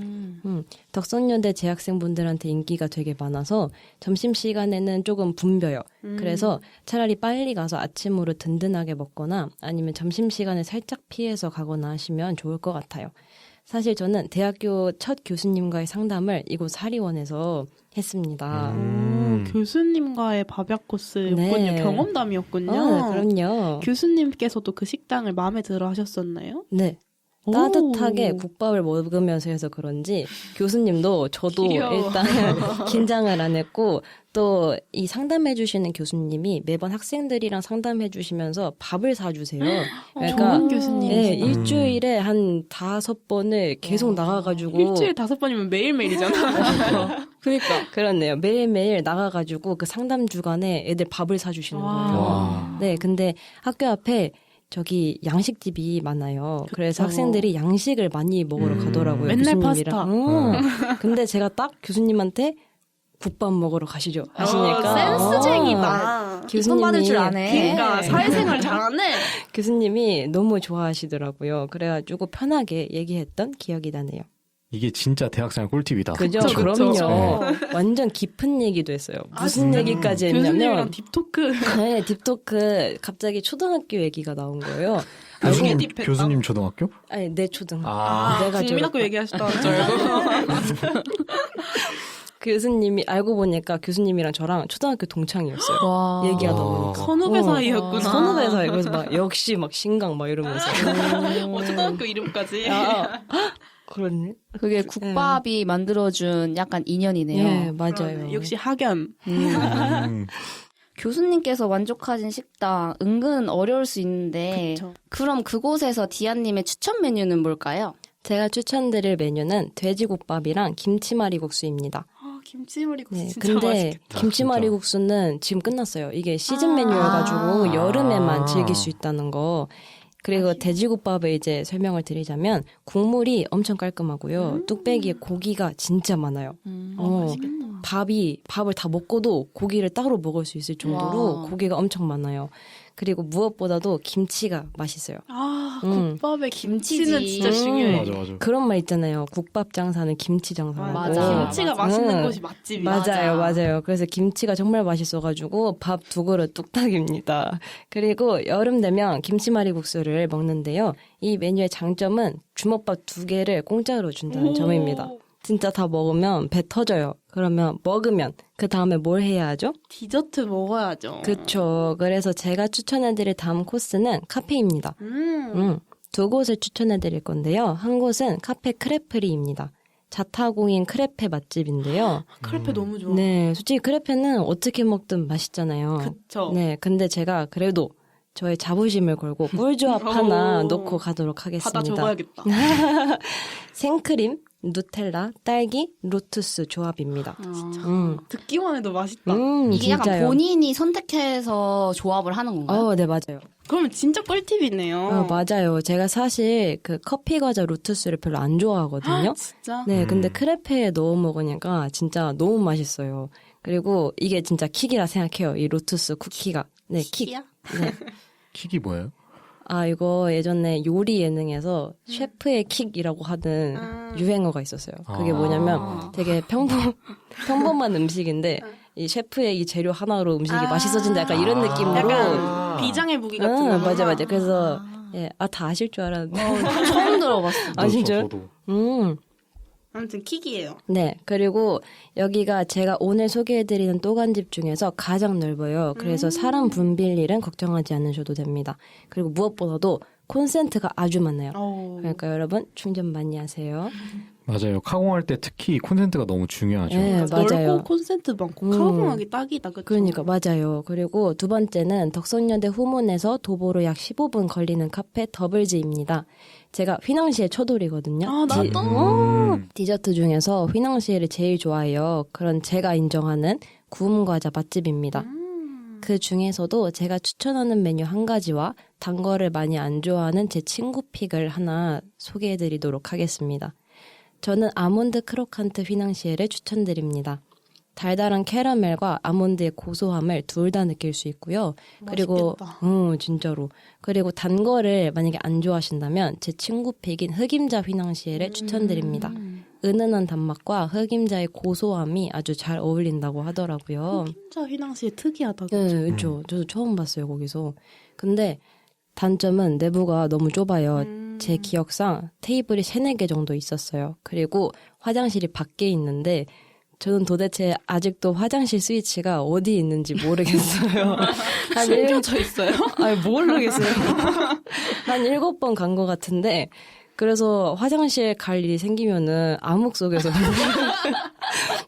Speaker 2: 덕선여대 재학생분들한테 인기가 되게 많아서 점심시간에는 조금 붐벼요. 그래서 차라리 빨리 가서 아침으로 든든하게 먹거나 아니면 점심시간에 살짝 피해서 가거나 하시면 좋을 것 같아요. 사실 저는 대학교 첫 교수님과의 상담을 이곳 사리원에서 했습니다.
Speaker 3: 교수님과의 밥약 코스였군요.
Speaker 2: 네.
Speaker 3: 경험담이었군요.
Speaker 2: 그럼요.
Speaker 3: 교수님께서도 그 식당을 마음에 들어 하셨었나요?
Speaker 2: 네. 따뜻하게 국밥을 먹으면서 해서 그런지 교수님도 저도
Speaker 3: 귀여워.
Speaker 2: 일단 긴장을 안 했고 또 이 상담해 주시는 교수님이 매번 학생들이랑 상담해 주시면서 밥을 사주세요. 그러니까
Speaker 3: 좋은 교수님이시다.
Speaker 2: 네, 일주일에 한 5번을 계속 나가가지고
Speaker 3: 일주일에 5번이면 매일매일이잖아.
Speaker 2: 그러니까 그렇네요. 매일매일 나가가지고 그 상담 주간에 애들 밥을 사주시는 거예요.
Speaker 4: 와.
Speaker 2: 네, 근데 학교 앞에 저기 양식집이 많아요. 그래서 학생들이 양식을 많이 먹으러 가더라고요.
Speaker 3: 맨날
Speaker 2: 교수님이랑. 근데 제가 딱 교수님한테 국밥 먹으러 가시죠 하시니까
Speaker 3: 센스쟁이다.
Speaker 5: 돈 받을 줄 아네.
Speaker 3: 그러니까 사회생활 잘하네.
Speaker 2: 교수님이 너무 좋아하시더라고요. 그래가지고 편하게 얘기했던 기억이 나네요.
Speaker 4: 이게 진짜 대학생 꿀팁이다.
Speaker 2: 그죠?
Speaker 3: 그쵸,
Speaker 2: 그럼요. 완전 깊은 얘기도 했어요. 무슨 얘기까지 했냐면
Speaker 3: 교수님이랑 딥토크.
Speaker 2: 네, 딥토크 갑자기 초등학교 얘기가 나온 거예요.
Speaker 4: 교수님,
Speaker 3: 딥했다.
Speaker 4: 교수님 초등학교?
Speaker 2: 아니 내 초등.
Speaker 4: 아.
Speaker 2: 내가
Speaker 3: 국민학교
Speaker 2: 졸업한-
Speaker 3: 얘기하시다는 줄 알고.
Speaker 2: 교수님이 알고 보니까 교수님이랑 저랑 초등학교 동창이었어요.
Speaker 5: 와.
Speaker 2: 얘기하다
Speaker 4: 와.
Speaker 2: 보니까
Speaker 3: 선후배 사이였구나.
Speaker 2: 선후배 사이. 그래서 막 역시 막 신강 막 이러면서.
Speaker 3: 초등학교 이름까지.
Speaker 2: 그렇네.
Speaker 5: 그게 국밥이 만들어준 약간 인연이네요.
Speaker 2: 네, 맞아요.
Speaker 3: 그러네. 역시 학연.
Speaker 5: 교수님께서 만족하신 식당 은근 어려울 수 있는데
Speaker 3: 그쵸.
Speaker 5: 그럼 그곳에서 디아님의 추천 메뉴는 뭘까요?
Speaker 2: 제가 추천드릴 메뉴는 돼지국밥이랑 김치말이국수입니다.
Speaker 3: 김치머리국수
Speaker 2: 네,
Speaker 3: 진짜
Speaker 2: 근데
Speaker 3: 맛있겠다.
Speaker 2: 김치말이국수는 지금 끝났어요. 이게 시즌 메뉴여가지고 여름에만 즐길 수 있다는 거. 그리고 돼지국밥을 이제 설명을 드리자면 국물이 엄청 깔끔하고요. 뚝배기에 고기가 진짜 많아요. 밥을 다 먹고도 고기를 따로 먹을 수 있을 정도로
Speaker 5: 와.
Speaker 2: 고기가 엄청 많아요. 그리고 무엇보다도 김치가 맛있어요.
Speaker 3: 국밥에 김치는
Speaker 5: 김치지.
Speaker 3: 진짜 중요해.
Speaker 4: 맞아.
Speaker 2: 그런 말 있잖아요. 국밥 장사는 김치 장사라고.
Speaker 5: 맞아.
Speaker 3: 김치가
Speaker 5: 맞아.
Speaker 3: 맛있는 곳이 맛집이야.
Speaker 2: 맞아요. 그래서 김치가 정말 맛있어가지고 밥 2그릇 뚝딱입니다. 그리고 여름 되면 김치말이국수를 먹는데요. 이 메뉴의 장점은 주먹밥 2개를 공짜로 준다는 점입니다. 진짜 다 먹으면 배 터져요. 그러면 먹으면 그 다음에 뭘 해야 하죠?
Speaker 3: 디저트 먹어야죠.
Speaker 2: 그쵸. 그래서 제가 추천해드릴 다음 코스는 카페입니다. 2곳을 추천해드릴 건데요. 한 곳은 카페 크레프리입니다. 자타공인 크레페 맛집인데요.
Speaker 3: 크레페 너무 좋아.
Speaker 2: 네, 솔직히 크레페는 어떻게 먹든 맛있잖아요.
Speaker 3: 그쵸.
Speaker 2: 네, 근데 제가 그래도 저의 자부심을 걸고 꿀조합 하나
Speaker 3: 오.
Speaker 2: 놓고 가도록 하겠습니다.
Speaker 3: 받아 적어야겠다.
Speaker 2: 생크림, 누텔라, 딸기, 로투스 조합입니다.
Speaker 3: 듣기만 해도 맛있다.
Speaker 5: 이게 약간
Speaker 2: 진짜요.
Speaker 5: 본인이 선택해서 조합을 하는 건가요?
Speaker 2: 네, 맞아요.
Speaker 3: 그러면 진짜 꿀팁이네요.
Speaker 2: 맞아요. 제가 사실 그 커피 과자 로투스를 별로 안 좋아하거든요.
Speaker 3: 진짜?
Speaker 2: 네, 근데 크레페에 넣어 먹으니까 진짜 너무 맛있어요. 그리고 이게 진짜 킥이라 생각해요. 이 로투스 쿠키가. 네, 킥.
Speaker 3: 킥이야?
Speaker 2: 네.
Speaker 4: 킥이 뭐예요?
Speaker 2: 이거 예전에 요리 예능에서 셰프의 킥이라고 하는 유행어가 있었어요. 그게 뭐냐면 되게 평범한 음식인데 이 셰프의 이 재료 하나로 음식이 맛있어진다 약간 이런 느낌으로.
Speaker 3: 약간 비장의 무기 같은 거.
Speaker 2: 맞아. 그래서 다 아실 줄 알았는데.
Speaker 5: 처음 들어봤어요.
Speaker 2: 아, 진짜요?
Speaker 4: 저도.
Speaker 3: 아무튼 킥이에요.
Speaker 2: 네. 그리고 여기가 제가 오늘 소개해드리는 또간집 중에서 가장 넓어요. 그래서 사람 붐빌 일은 걱정하지 않으셔도 됩니다. 그리고 무엇보다도 콘센트가 아주 많아요. 그러니까 여러분 충전 많이 하세요.
Speaker 4: 맞아요. 카공할 때 특히 콘센트가 너무 중요하죠.
Speaker 2: 네, 맞아요.
Speaker 3: 넓고 콘센트 많고 카공하기 딱이다. 그쵸?
Speaker 2: 그러니까 맞아요. 그리고 두 번째는 덕성여대 후문에서 도보로 약 15분 걸리는 카페 더블즈입니다. 제가 휘낭시에 초돌이거든요.
Speaker 3: 나도.
Speaker 2: 디저트 중에서 휘낭시에를 제일 좋아해요. 그런 제가 인정하는 구움 과자 맛집입니다. 그 중에서도 제가 추천하는 메뉴 한 가지와 단 거를 많이 안 좋아하는 제 친구 픽을 하나 소개해드리도록 하겠습니다. 저는 아몬드 크로칸트 휘낭시에를 추천드립니다. 달달한 캐러멜과 아몬드의 고소함을 둘 다 느낄 수 있고요. 그리고 진짜로. 그리고 단 거를 만약에 안 좋아하신다면 제 친구 픽인 흑임자 휘낭시에를 추천드립니다. 은은한 단맛과 흑임자의 고소함이 아주 잘 어울린다고 하더라고요.
Speaker 3: 진짜 휘낭시에 특이하다. 그쵸?
Speaker 2: 네, 그렇죠. 저도 처음 봤어요, 거기서. 근데 단점은 내부가 너무 좁아요. 제 기억상 테이블이 3-4개 정도 있었어요. 그리고 화장실이 밖에 있는데 저는 도대체 아직도 화장실 스위치가 어디 있는지 모르겠어요.
Speaker 3: 숨겨져 있어요?
Speaker 2: 모르겠어요. 한 7번 간 것 같은데 그래서 화장실 갈 일이 생기면은 암흑 속에서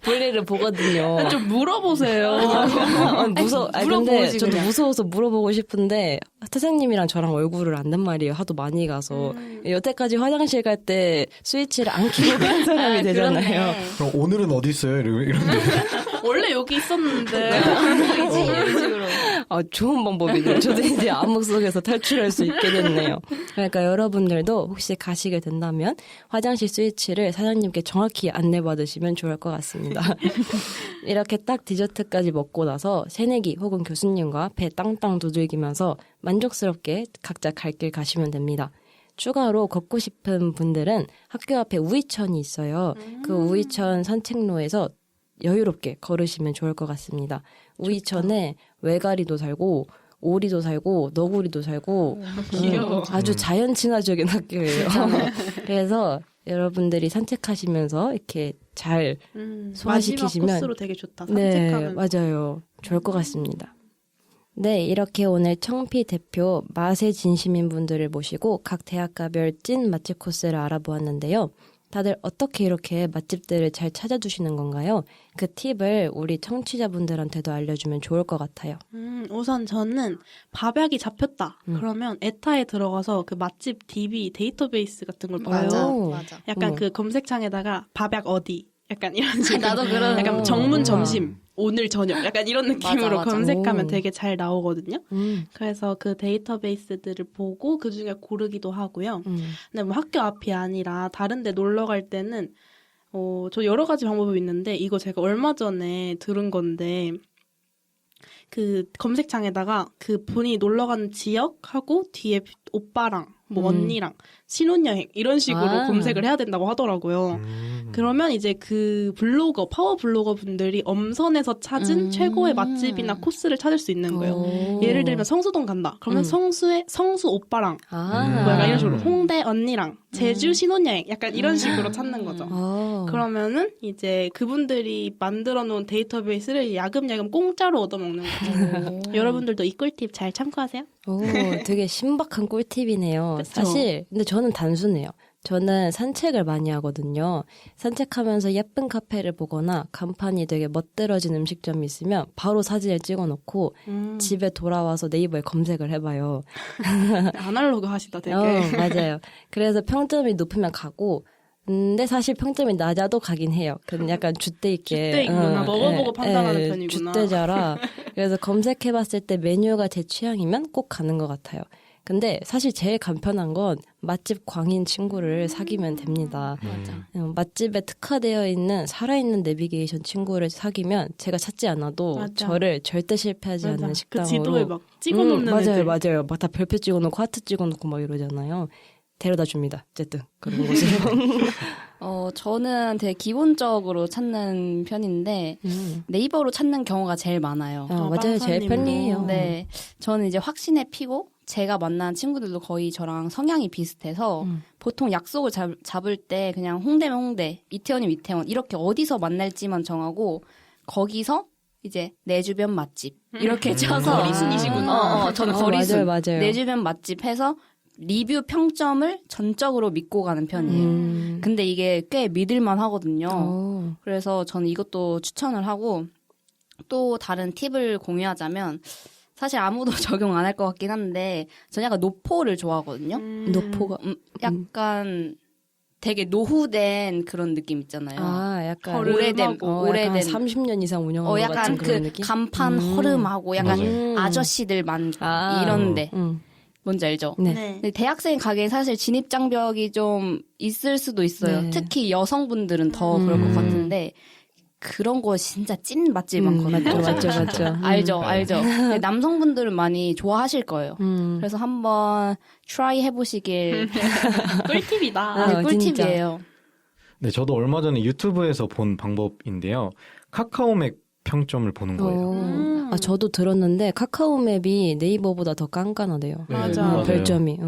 Speaker 2: 볼일을 보거든요.
Speaker 3: 좀 물어보세요.
Speaker 2: 근데
Speaker 3: 물어보지,
Speaker 2: 저도
Speaker 3: 그냥.
Speaker 2: 무서워서 물어보고 싶은데 선생님이랑 저랑 얼굴을 안단 말이에요. 하도 많이 가서 여태까지 화장실 갈 때 스위치를 안 켜고 간 사람이 되잖아요.
Speaker 4: 그럼 오늘은 어디 있어요? 이런데.
Speaker 3: 원래 여기 있었는데.
Speaker 2: 좋은 방법이네요. 저도 이제 암흑 속에서 탈출할 수 있게 됐네요. 그러니까 여러분들도 혹시 가시게 된다면 화장실 스위치를 사장님께 정확히 안내받으시면 좋을 것 같습니다. 이렇게 딱 디저트까지 먹고 나서 새내기 혹은 교수님과 배 땅땅 두들기면서 만족스럽게 각자 갈 길 가시면 됩니다. 추가로 걷고 싶은 분들은 학교 앞에 우이천이 있어요. 그 우이천 산책로에서 여유롭게 걸으시면 좋을 것 같습니다. 우이천에 외가리도 살고 오리도 살고 너구리도 살고
Speaker 3: 귀여워.
Speaker 2: 아주 자연 친화적인 학교예요. 그래서 여러분들이 산책하시면서 이렇게 잘 소화시키시면
Speaker 3: 마지막 코스로 되게 좋다.
Speaker 2: 네,
Speaker 3: 산책하면.
Speaker 2: 맞아요. 좋을 것 같습니다. 네, 이렇게 오늘 청피 대표 맛의 진심인 분들을 모시고 각 대학가별 찐 맛집 코스를 알아보았는데요. 다들 어떻게 이렇게 맛집들을 잘 찾아두시는 건가요? 그 팁을 우리 청취자분들한테도 알려주면 좋을 것 같아요.
Speaker 3: 우선 저는 밥약이 잡혔다. 그러면 에타에 들어가서 그 맛집 DB 데이터베이스 같은 걸 봐요.
Speaker 5: 맞아.
Speaker 3: 약간
Speaker 2: 어머.
Speaker 3: 그 검색창에다가 밥약 어디? 약간 이런 식으로.
Speaker 5: 나도 그런
Speaker 3: 약간 정문 점심, 오늘 저녁. 약간 이런 느낌으로
Speaker 5: 맞아.
Speaker 3: 검색하면
Speaker 2: 오.
Speaker 3: 되게 잘 나오거든요. 그래서 그 데이터베이스들을 보고 그 중에 고르기도 하고요. 근데 뭐 학교 앞이 아니라 다른 데 놀러 갈 때는 저 여러 가지 방법이 있는데 이거 제가 얼마 전에 들은 건데 그 검색창에다가 그 본인이 놀러 가는 지역하고 뒤에 오빠랑 뭐 언니랑 신혼여행 이런 식으로 검색을 해야 된다고 하더라고요. 그러면 이제 그 블로거, 파워 블로거 분들이 엄선해서 찾은 최고의 맛집이나 코스를 찾을 수 있는 거예요. 예를 들면 성수동 간다. 그러면 성수 오빠랑 뭐 약간 이런 식으로 홍대 언니랑 제주 신혼여행 약간 이런 식으로 찾는 거죠. 그러면은 이제 그분들이 만들어 놓은 데이터베이스를 야금야금 공짜로 얻어먹는 거죠. 여러분들도 이 꿀팁 잘 참고하세요.
Speaker 2: 오, 되게 신박한 꿀팁이네요.
Speaker 3: 그쵸?
Speaker 2: 사실 근데 저는 단순해요. 저는 산책을 많이 하거든요. 산책하면서 예쁜 카페를 보거나 간판이 되게 멋들어진 음식점이 있으면 바로 사진을 찍어놓고 집에 돌아와서 네이버에 검색을 해봐요.
Speaker 3: 아날로그 하시다 되게.
Speaker 2: 맞아요. 그래서 평점이 높으면 가고 근데 사실 평점이 낮아도 가긴 해요. 근데 약간 줏대 있게.
Speaker 3: 줏대 있구나. 먹어보고 판단하는 편이구나.
Speaker 2: 줏대자라. 그래서 검색해봤을 때 메뉴가 제 취향이면 꼭 가는 것 같아요. 근데 사실 제일 간편한 건 맛집 광인 친구를 사귀면 됩니다.
Speaker 5: 맞아.
Speaker 2: 맛집에 특화되어 있는 살아있는 내비게이션 친구를 사귀면 제가 찾지 않아도
Speaker 3: 맞아.
Speaker 2: 저를 절대 실패하지
Speaker 3: 맞아.
Speaker 2: 않는
Speaker 3: 그
Speaker 2: 식당으로.
Speaker 3: 지도에 막 찍어놓는 애들.
Speaker 2: 맞아요. 막 다 별표 찍어놓고 하트 찍어놓고 막 이러잖아요. 데려다 줍니다. 어쨌든 그런 곳으로.
Speaker 5: 저는 되게 기본적으로 찾는 편인데 네이버로 찾는 경우가 제일 많아요.
Speaker 2: 맞아요. 제일
Speaker 3: 빵사님도.
Speaker 2: 편리해요.
Speaker 5: 네, 저는 이제 확신에 피고 제가 만난 친구들도 거의 저랑 성향이 비슷해서 보통 약속을 잡을 때 그냥 홍대면 홍대, 이태원이면 이태원 이렇게 어디서 만날지만 정하고 거기서 이제 내 주변 맛집 이렇게 쳐서
Speaker 3: 거리순이시구나.
Speaker 5: 저는 거리순.
Speaker 2: 맞아요.
Speaker 5: 내 주변 맛집 해서 리뷰 평점을 전적으로 믿고 가는 편이에요. 근데 이게 꽤 믿을만 하거든요. 그래서 저는 이것도 추천을 하고 또 다른 팁을 공유하자면 사실 아무도 적용 안 할 것 같긴 한데 저는 약간 노포를 좋아하거든요.
Speaker 2: 노포가
Speaker 5: 약간 되게 노후된 그런 느낌 있잖아요.
Speaker 2: 약간
Speaker 5: 오래된
Speaker 2: 약간 30년 이상 운영한 것
Speaker 5: 약간
Speaker 2: 같은 그런
Speaker 5: 그
Speaker 2: 느낌?
Speaker 5: 간판 허름하고 약간
Speaker 4: 맞아요.
Speaker 5: 아저씨들 많고 이런데 뭔지 알죠?
Speaker 2: 네.
Speaker 5: 근데 대학생 가게에 사실 진입 장벽이 좀 있을 수도 있어요.
Speaker 2: 네.
Speaker 5: 특히 여성분들은 더 그럴 것 같은데 그런 거 진짜 찐 맛집 많거든요.
Speaker 2: 맞죠.
Speaker 5: 알죠. 근데 남성분들은 많이 좋아하실 거예요. 그래서 한번 트라이 해보시길.
Speaker 3: 꿀팁이다.
Speaker 5: 네, 꿀팁이에요.
Speaker 4: 네, 저도 얼마 전에 유튜브에서 본 방법인데요. 카카오맵 평점을 보는 거예요.
Speaker 2: 저도 들었는데 카카오맵이 네이버보다 더 깐깐하대요.
Speaker 4: 네,
Speaker 3: 맞아.
Speaker 4: 맞아요.
Speaker 2: 별점이.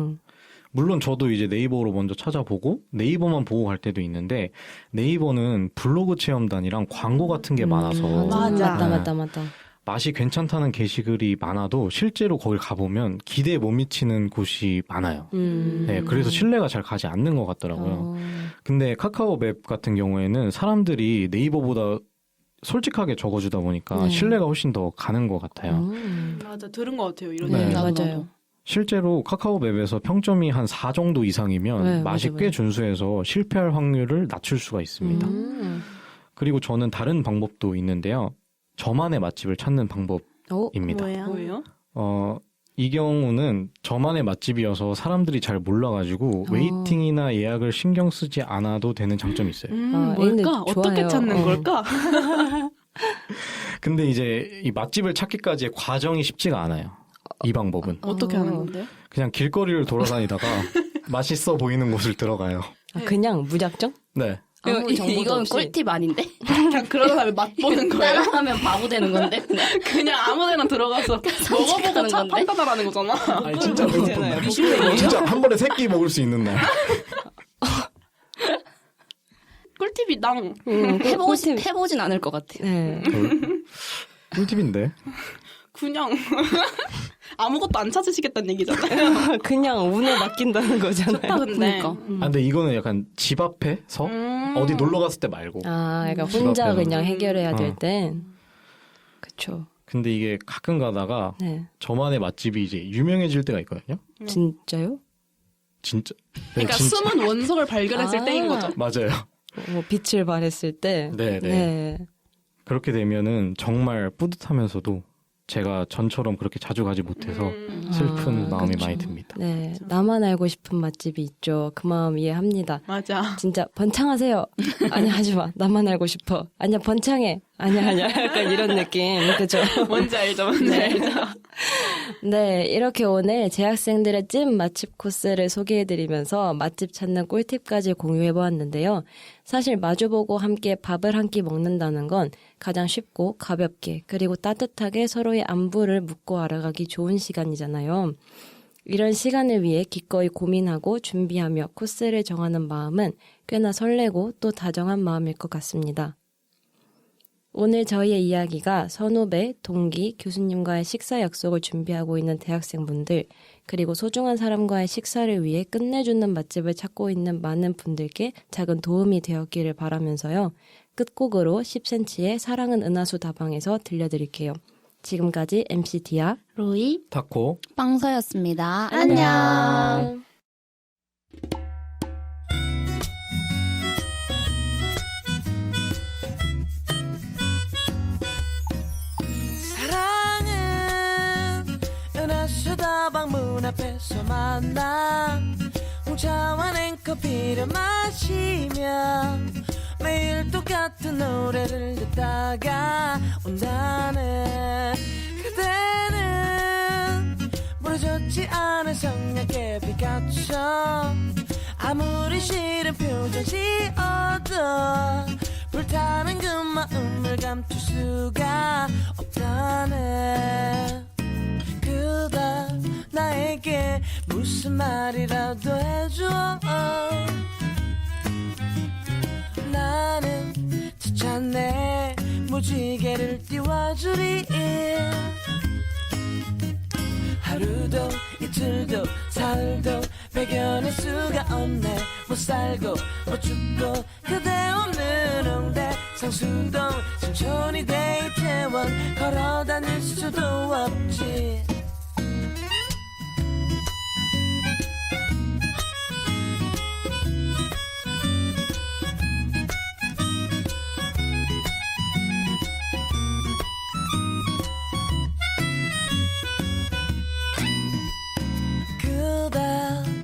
Speaker 4: 물론 저도 이제 네이버로 먼저 찾아보고 네이버만 보고 갈 때도 있는데 네이버는 블로그 체험단이랑 광고 같은 게 많아서
Speaker 3: 맞아.
Speaker 2: 맞다.
Speaker 4: 맛이 괜찮다는 게시글이 많아도 실제로 거길 가보면 기대에 못 미치는 곳이 많아요. 네, 그래서 신뢰가 잘 가지 않는 것 같더라고요. 근데 카카오맵 같은 경우에는 사람들이 네이버보다 솔직하게 적어주다 보니까 신뢰가 훨씬 더 가는 것 같아요.
Speaker 3: 맞아. 들은 것 같아요. 이런
Speaker 4: 네.
Speaker 3: 얘기.
Speaker 2: 맞아요.
Speaker 4: 실제로 카카오맵에서 평점이 한 4 정도 이상이면
Speaker 2: 네,
Speaker 4: 맛이
Speaker 2: 맞아요.
Speaker 4: 꽤 준수해서 실패할 확률을 낮출 수가 있습니다. 그리고 저는 다른 방법도 있는데요. 저만의 맛집을 찾는 방법입니다.
Speaker 3: 뭐예요?
Speaker 4: 이 경우는 저만의 맛집이어서 사람들이 잘 몰라가지고 웨이팅이나 예약을 신경 쓰지 않아도 되는 장점이 있어요.
Speaker 2: 근데
Speaker 3: 뭘까? 어떻게
Speaker 2: 좋아요.
Speaker 3: 찾는 걸까?
Speaker 4: 근데 이제 이 맛집을 찾기까지의 과정이 쉽지가 않아요. 이 방법은.
Speaker 3: 어떻게 하는 건데요?
Speaker 4: 그냥 길거리를 돌아다니다가 맛있어 보이는 곳을 들어가요.
Speaker 2: 그냥 무작정?
Speaker 4: 네.
Speaker 2: 아무 정보도
Speaker 5: 이건
Speaker 2: 없이.
Speaker 5: 꿀팁 아닌데?
Speaker 3: 그냥 그러다 다음에 맛보는 거예요?
Speaker 5: 따라하면 바보 되는 건데?
Speaker 3: 그냥 아무데나 들어가서 먹어보고
Speaker 5: 산책하는
Speaker 3: 차
Speaker 5: 건데?
Speaker 3: 판단하라는 거잖아.
Speaker 4: 아니 진짜 배고픈 날. 진짜 한 번에 3끼 먹을 수 있는 날.
Speaker 3: 꿀팁이당.
Speaker 5: 해보진 않을 것 같아요.
Speaker 2: 네.
Speaker 4: 꿀팁인데.
Speaker 3: 그냥 아무것도 안 찾으시겠다는 얘기잖아요.
Speaker 2: 그냥 운에 맡긴다는 거잖아요.
Speaker 3: 좋다 근데.
Speaker 5: 그러니까.
Speaker 4: 근데 이거는 약간 집 앞에서 어디 놀러 갔을 때 말고.
Speaker 2: 약간
Speaker 4: 집
Speaker 2: 혼자
Speaker 4: 앞에서.
Speaker 2: 그냥 해결해야 될 땐. 그쵸.
Speaker 4: 근데 이게 가끔 가다가
Speaker 2: 네.
Speaker 4: 저만의 맛집이 이제 유명해질 때가 있거든요.
Speaker 2: 진짜요?
Speaker 4: 진짜. 네,
Speaker 3: 그러니까
Speaker 4: 진짜.
Speaker 3: 숨은 원석을 발견했을
Speaker 2: 아.
Speaker 3: 때인 거죠.
Speaker 4: 맞아요.
Speaker 2: 빛을 발했을 때.
Speaker 4: 네. 그렇게 되면은 정말 뿌듯하면서도 제가 전처럼 그렇게 자주 가지 못해서 슬픈 마음이
Speaker 2: 그쵸.
Speaker 4: 많이 듭니다.
Speaker 2: 네. 나만 알고 싶은 맛집이 있죠. 그 마음 이해합니다.
Speaker 3: 맞아.
Speaker 2: 진짜 번창하세요. 아니 하지 마. 나만 알고 싶어. 아니야 번창해. 아니야. 약간 이런 느낌. 그죠?
Speaker 3: 뭔지 알죠? 뭔지 알죠?
Speaker 2: 네, 이렇게 오늘 재학생들의 찐 맛집 코스를 소개해드리면서 맛집 찾는 꿀팁까지 공유해보았는데요. 사실 마주보고 함께 밥을 한 끼 먹는다는 건 가장 쉽고 가볍게 그리고 따뜻하게 서로의 안부를 묻고 알아가기 좋은 시간이잖아요. 이런 시간을 위해 기꺼이 고민하고 준비하며 코스를 정하는 마음은 꽤나 설레고 또 다정한 마음일 것 같습니다. 오늘 저희의 이야기가 선후배, 동기, 교수님과의 식사 약속을 준비하고 있는 대학생분들, 그리고 소중한 사람과의 식사를 위해 끝내주는 맛집을 찾고 있는 많은 분들께 작은 도움이 되었기를 바라면서요. 끝곡으로 10cm의 사랑은 은하수 다방에서 들려드릴게요. 지금까지 MC 디아,
Speaker 3: 로이,
Speaker 4: 타코.
Speaker 5: 빵서였습니다.
Speaker 2: 안녕.
Speaker 1: 사랑은 은하수 다방 문 앞에서 만나 홍차와 냉커피를 마시며 매일 똑같은 노래를 듣다가 온다네. 그대는 부러졌지 않은 성냥개 빛같처럼 아무리 싫은 표정 지어도 불타는 그 마음을 감출 수가 없다네. 그대 나에게 무슨 말이라도 해줘. 나는 지쳤네. 무지개를 띄워주리. 하루도 이틀도 사흘도 배견할 수가 없네. 못 살고 못 죽고 그대 없는 홍대 상수동 신촌이 대이태원 걸어다닐 수도 없지.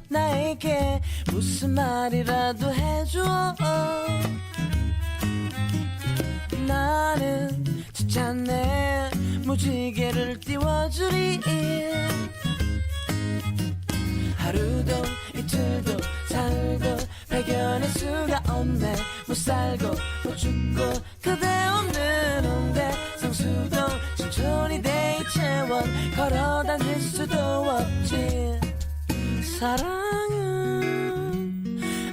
Speaker 1: 나에게 무슨 말이라도 해줘. 나는 지쳤네. 무지개를 띄워주리. 하루도 이틀도 사흘도 배견할 수가 없네. 못 살고 못 죽고 그대 없는 홍대 상수동 신촌이 대이태원 걸어다닐 수도 없지. 사랑은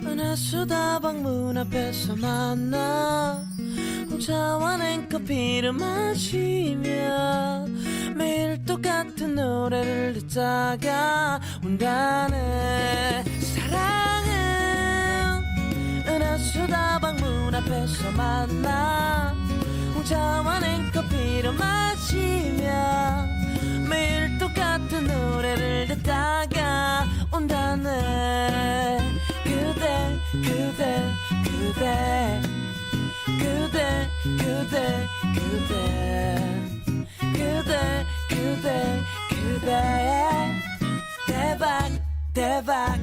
Speaker 1: 은하수 다방 문 앞에서 만나 홍차와 냉커피를 마시며 매일 똑같은 노래를 듣다가 온다네. 사랑은 은하수 다방 문 앞에서 만나 홍차와 냉커피를 마시며 매일 똑같은 노래를 듣다가 온다네. 그대 그대 그대 그대 그대 그대 그대 그대 그대 대박 대박